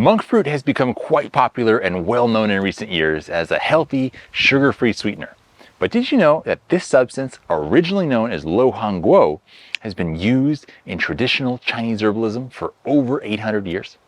Monk fruit has become quite popular and well known in recent years as a healthy, sugar-free sweetener. But did you know that this substance, originally known as lo hong guo, has been used in traditional Chinese herbalism for over 800 years?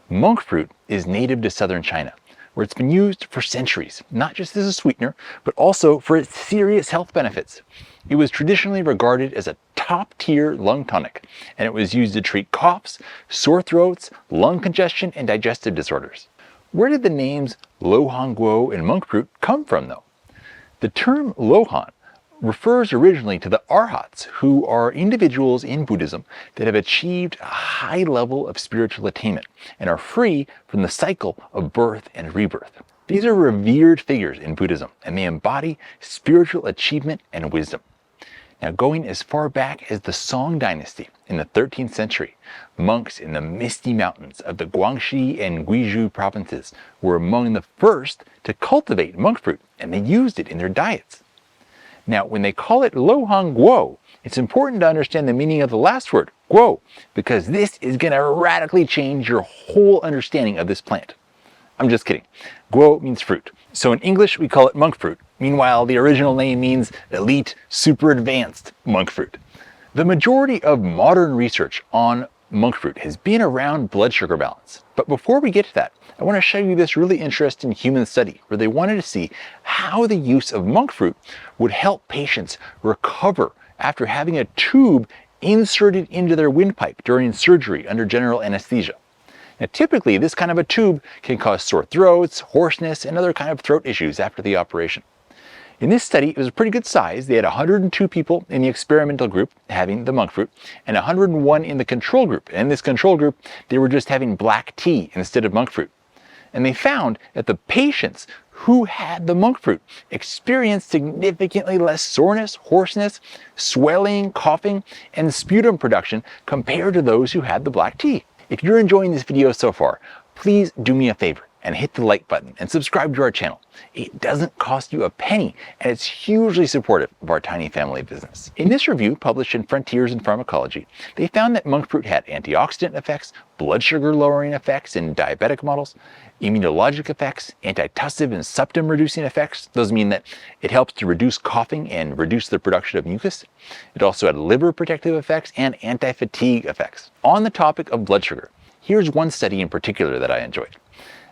Monk fruit is native to southern China, where it's been used for centuries, not just as a sweetener, but also for its serious health benefits. It was traditionally regarded as a top-tier lung tonic, and it was used to treat coughs, sore throats, lung congestion, and digestive disorders. Where did the names lo hong guo and monk fruit come from, though? The term lohan refers originally to the arhats, who are individuals in Buddhism that have achieved a high level of spiritual attainment and are free from the cycle of birth and rebirth. These are revered figures in Buddhism, and they embody spiritual achievement and wisdom. Now, going as far back as the Song dynasty in the 13th century, monks in the misty mountains of the Guangxi and Guizhou provinces were among the first to cultivate monk fruit, and they used it in their diets. Now, when they call it lo hong guo, it's important to understand the meaning of the last word, guo, because this is going to radically change your whole understanding of this plant. I'm just kidding. Guo means fruit. So in English, we call it monk fruit. Meanwhile, the original name means elite, super advanced monk fruit. The majority of modern research on monk fruit has been around blood sugar balance. But before we get to that, I want to show you this really interesting human study where they wanted to see how the use of monk fruit would help patients recover after having a tube inserted into their windpipe during surgery under general anesthesia. Now, typically, this kind of a tube can cause sore throats, hoarseness, and other kind of throat issues after the operation. In this study, it was a pretty good size. They had 102 people in the experimental group having the monk fruit and 101 in the control group. And in this control group, they were just having black tea instead of monk fruit. And they found that the patients who had the monk fruit experienced significantly less soreness, hoarseness, swelling, coughing, and sputum production compared to those who had the black tea. If you're enjoying this video so far, please do me a favor and hit the like button and subscribe to our channel. It doesn't cost you a penny, and it's hugely supportive of our tiny family business. In this review, published in Frontiers in Pharmacology, they found that monk fruit had antioxidant effects, blood sugar lowering effects in diabetic models, immunologic effects, antitussive and septum reducing effects. Those mean that it helps to reduce coughing and reduce the production of mucus. It also had liver protective effects and anti-fatigue effects. On the topic of blood sugar, here's one study in particular that I enjoyed.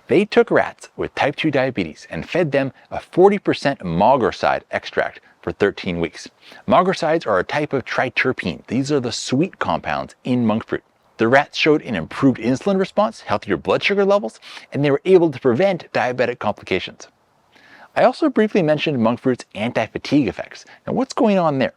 They took rats with type 2 diabetes and fed them a 40% magroside extract for 13 weeks. Magrosides are a type of triterpene. These are the sweet compounds in monk fruit. The rats showed an improved insulin response, healthier blood sugar levels, and they were able to prevent diabetic complications. I also briefly mentioned monk fruit's anti-fatigue effects. Now, what's going on there?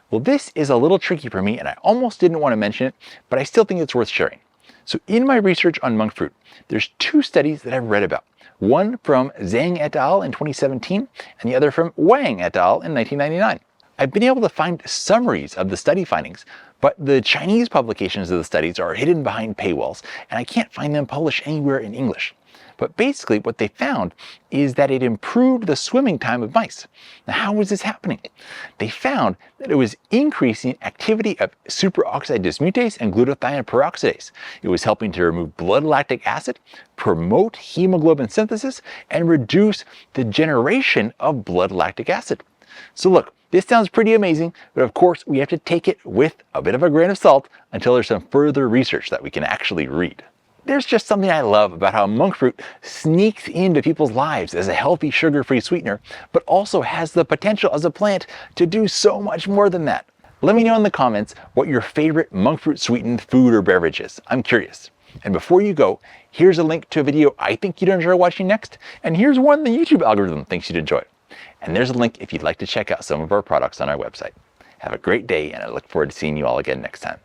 Well, this is a little tricky for me, and I almost didn't want to mention it, but I still think it's worth sharing. So in my research on monk fruit, there's two studies that I've read about. One from Zhang et al. In 2017, and the other from Wang et al. In 1999. I've been able to find summaries of the study findings, but the Chinese publications of the studies are hidden behind paywalls, and I can't find them published anywhere in English. But basically what they found is that it improved the swimming time of mice. Now, how was this happening? They found that it was increasing activity of superoxide dismutase and glutathione peroxidase. It was helping to remove blood lactic acid, promote hemoglobin synthesis, and reduce the generation of blood lactic acid. So look, this sounds pretty amazing, but of course we have to take it with a bit of a grain of salt until there's some further research that we can actually read. There's just something I love about how monk fruit sneaks into people's lives as a healthy sugar-free sweetener, but also has the potential as a plant to do so much more than that. Let me know in the comments what your favorite monk fruit sweetened food or beverage is. I'm curious. And before you go, here's a link to a video I think you'd enjoy watching next, and here's one the YouTube algorithm thinks you'd enjoy. And there's a link if you'd like to check out some of our products on our website. Have a great day, and I look forward to seeing you all again next time.